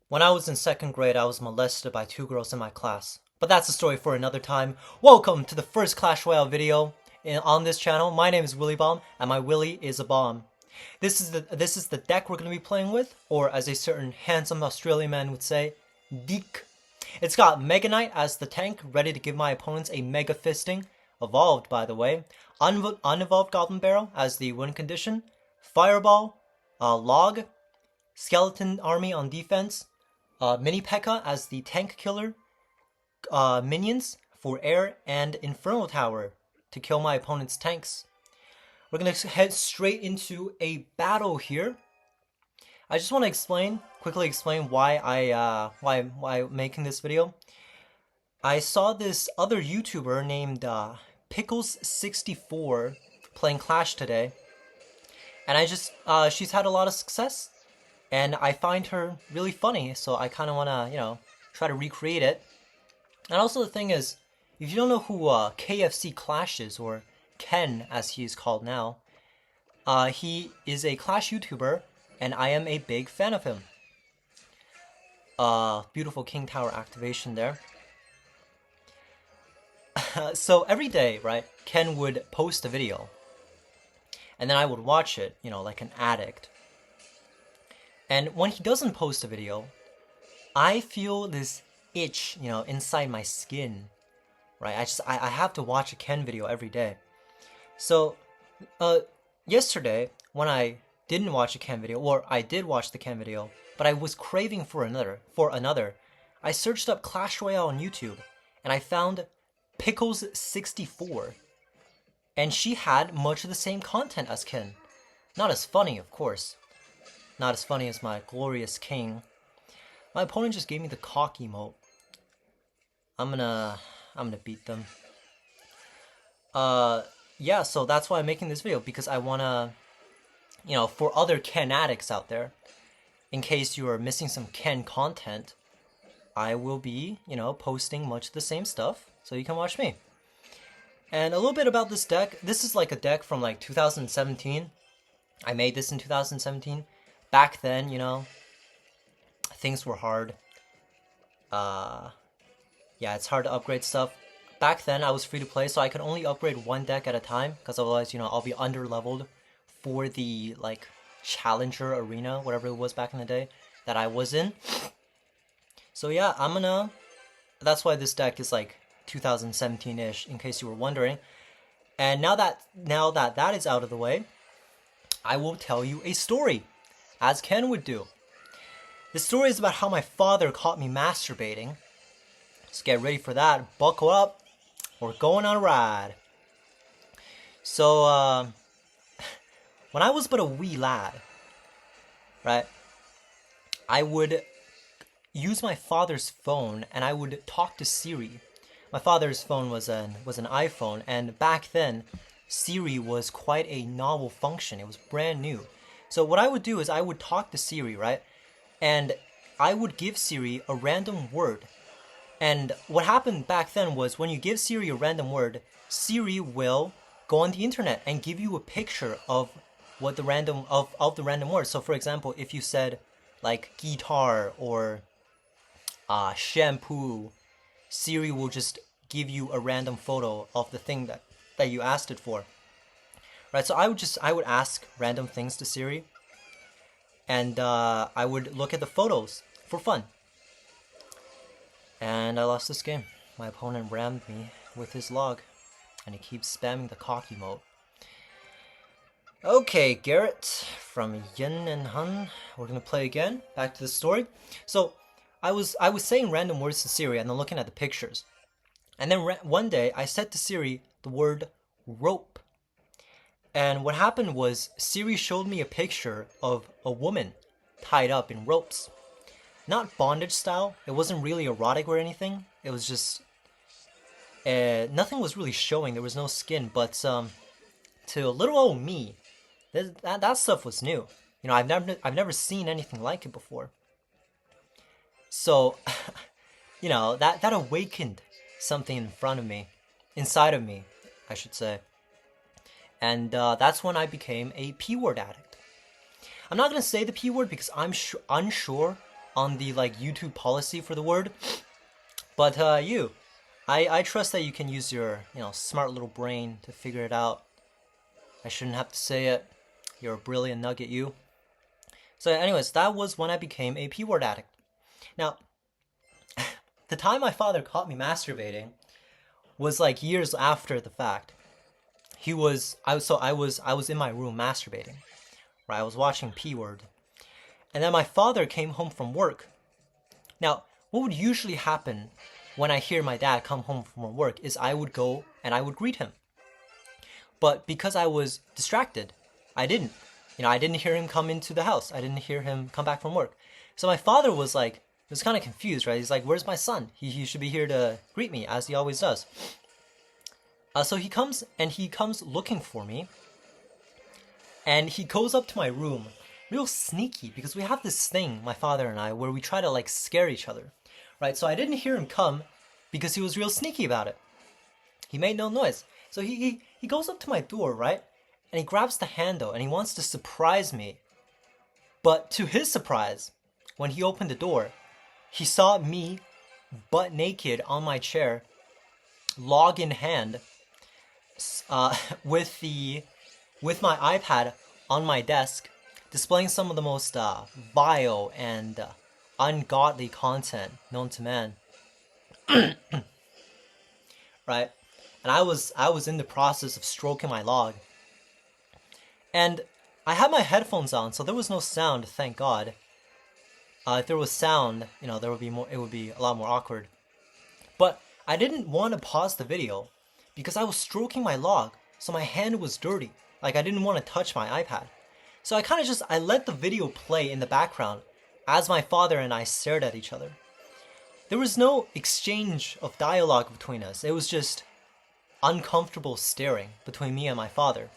When I was in second grade, I was molested by two girls in my class. But that's a story for another time. Welcome to the first Clash Royale video on this channel. My name is Willy Bomb, and my Willy is a bomb. This is the deck we're going to be playing with, or as a certain handsome Australian man would say, Deek. It's got Mega Knight as the tank, ready to give my opponents a Mega Fisting. Evolved, by the way. Unevolved Goblin Barrel as the win condition. Fireball, Log, Skeleton Army on defense, Mini P.E.K.K.A. as the tank killer, minions for air, and Inferno Tower to kill my opponent's tanks. We're gonna head straight into a battle here. I just want to quickly explain why I'm making this video. I saw this other YouTuber named Pickles64 playing Clash today, and she's had a lot of success, and I find her really funny, so I kind of want to, try to recreate it. And also the thing is, if you don't know who KFC Clash is, or Ken as he is called now, he is a Clash YouTuber, and I am a big fan of him. Beautiful King Tower activation there. So every day, right, Ken would post a video, and then I would watch it, like an addict. And when he doesn't post a video, I feel this itch, inside my skin, right? I have to watch a Ken video every day. So, yesterday, when I didn't watch a Ken video, or I did watch the Ken video, but I was craving for another, I searched up Clash Royale on YouTube, and I found Pickles64, and she had much of the same content as Ken. Not as funny, of course. Not as funny as my glorious king. My opponent just gave me the cock emote. I'm gonna beat them. Yeah, so that's why I'm making this video, because I wanna, for other Ken addicts out there, in case you are missing some Ken content, I will be, posting much of the same stuff, so you can watch me. And a little bit about this deck. This is like a deck from like 2017. I made this in 2017. Back then, things were hard. Yeah, it's hard to upgrade stuff. Back then, I was free to play, so I could only upgrade one deck at a time, because otherwise, I'll be under-leveled for the, Challenger Arena, whatever it was back in the day, that I was in. So yeah, that's why this deck is, 2017-ish, in case you were wondering. And now that that is out of the way, I will tell you a story, as Ken would do. The story is about how my father caught me masturbating. So get ready for that. Buckle up. We're going on a ride. So, when I was but a wee lad, right, I would use my father's phone and I would talk to Siri. My father's phone was an iPhone, and back then, Siri was quite a novel function. It was brand new. So what I would do is I would talk to Siri, right? And I would give Siri a random word. And what happened back then was when you give Siri a random word, Siri will go on the internet and give you a picture of what the random word. So for example, if you said guitar or shampoo, Siri will just give you a random photo of the thing that you asked it for. Right, so I would ask random things to Siri, and I would look at the photos for fun. And I lost this game. My opponent rammed me with his log, and he keeps spamming the cock emote. Okay, Garrett from Yin and Hun. We're gonna play again. Back to the story. So I was saying random words to Siri, and then looking at the pictures. And then one day I said to Siri the word rope. And what happened was Siri showed me a picture of a woman tied up in ropes. Not bondage style. It wasn't really erotic or anything. It was just nothing was really showing. There was no skin. But to little old me, that stuff was new. I've never seen anything like it before. So, that awakened something inside of me, I should say. And that's when I became a P-word addict. I'm not going to say the P word because I'm unsure on the like YouTube policy for the word, but I trust that you can use your smart little brain to figure it out. I shouldn't have to say it. You're a brilliant nugget, you. So anyways, that was when I became a P-word addict. Now, the time my father caught me masturbating was like years after the fact. I was in my room masturbating, right? I was watching P-word, and then my father came home from work. Now, what would usually happen when I hear my dad come home from work is I would go and I would greet him. But because I was distracted, I didn't. I didn't hear him come into the house. I didn't hear him come back from work. So my father was kind of confused, right? He's like, "Where's my son? He should be here to greet me, as he always does." So he comes looking for me. And he goes up to my room, real sneaky, because we have this thing, my father and I, where we try to like scare each other, right? So I didn't hear him come because he was real sneaky about it. He made no noise. So he goes up to my door, right? And he grabs the handle and he wants to surprise me. But to his surprise, when he opened the door, he saw me butt naked on my chair, log in hand, with my iPad on my desk, displaying some of the most vile and ungodly content known to man. Right? And I was in the process of stroking my log. And I had my headphones on, so there was no sound, thank God. If there was sound, there would be more. It would be a lot more awkward. But I didn't want to pause the video because I was stroking my log, so my hand was dirty. Like I didn't want to touch my iPad. So I let the video play in the background as my father and I stared at each other. There was no exchange of dialogue between us. It was just uncomfortable staring between me and my father.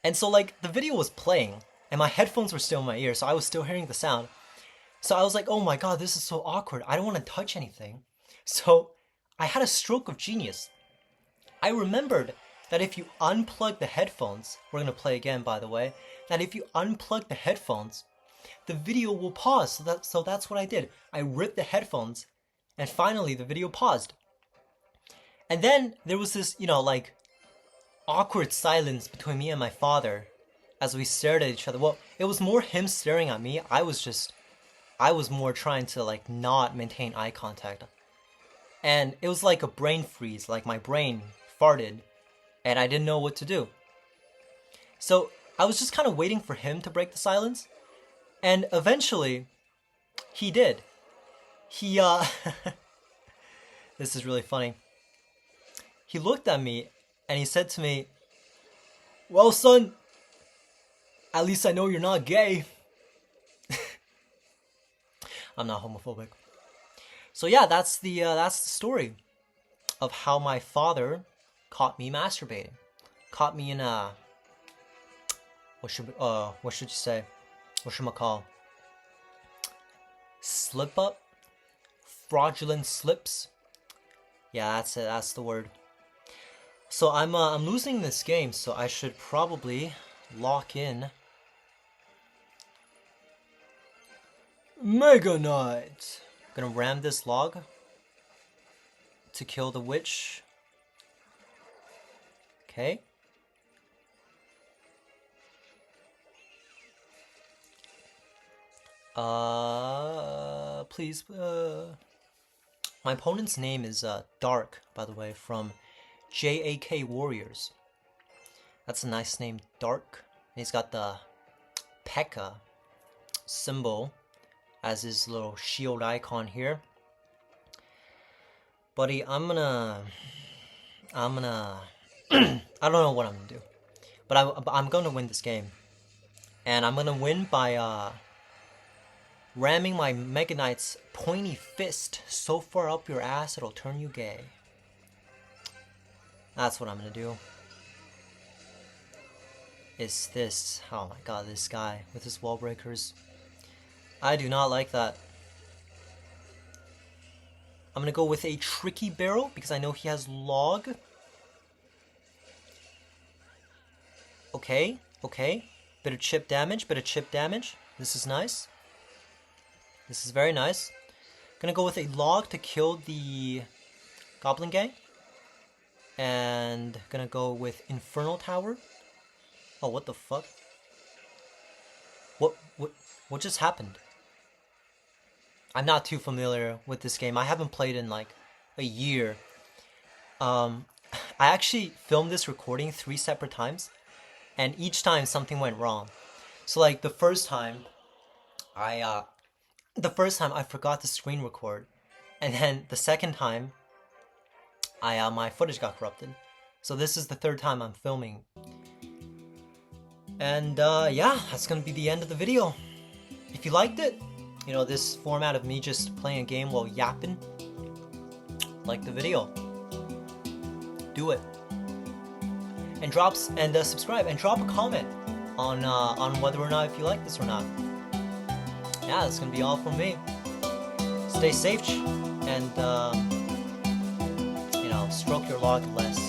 And so like the video was playing and my headphones were still in my ear, so I was still hearing the sound. So I was like, oh my god, this is so awkward. I don't want to touch anything. So I had a stroke of genius. I remembered that if you unplug the headphones, we're going to play again by the way, that if you unplug the headphones, the video will pause. So that's what I did. I ripped the headphones and finally the video paused. And then there was this, like awkward silence between me and my father as we stared at each other. Well, it was more him staring at me. I was more trying to like not maintain eye contact. And it was like a brain freeze, like my brain farted and I didn't know what to do. So I was just kind of waiting for him to break the silence. And eventually he did. He this is really funny. He looked at me and he said to me, "Well, son, at least I know you're not gay." I'm not homophobic. So yeah, that's the story of how my father caught me masturbating. Caught me in a what should you say? What should I call? Slip up? Fraudulent slips? Yeah, that's it. That's the word. So I'm losing this game, so I should probably lock in Mega Knight. Gonna ram this log to kill the witch. Okay. Please, my opponent's name is Dark, by the way, from JAK Warriors. That's a nice name, Dark. And he's got the P.E.K.K.A. symbol as his little shield icon here. Buddy, I'm gonna I don't know what I'm gonna do, but I'm gonna win this game, and I'm gonna win by ramming my Mega Knight's pointy fist so far up your ass it'll turn you gay. That's what I'm gonna do. Is this? Oh my god, this guy with his wall breakers. I do not like that. I'm gonna go with a tricky barrel because I know he has log. Okay, okay. Bit of chip damage, bit of chip damage. This is nice. This is very nice. Gonna go with a log to kill the goblin gang. And gonna go with Infernal Tower. Oh, what the fuck? What just happened? I'm not too familiar with this game. I haven't played in like a year. I actually filmed this recording 3 separate times, and each time something went wrong. So like the first time I forgot to screen record, and then the second time my footage got corrupted. So this is the 3rd time I'm filming. And yeah, that's gonna be the end of the video. If you liked it, you know, this format of me just playing a game while yapping, like the video. Do it. And subscribe and drop a comment on whether or not if you like this or not. Yeah, that's gonna be all from me. Stay safe and you know, stroke your log less.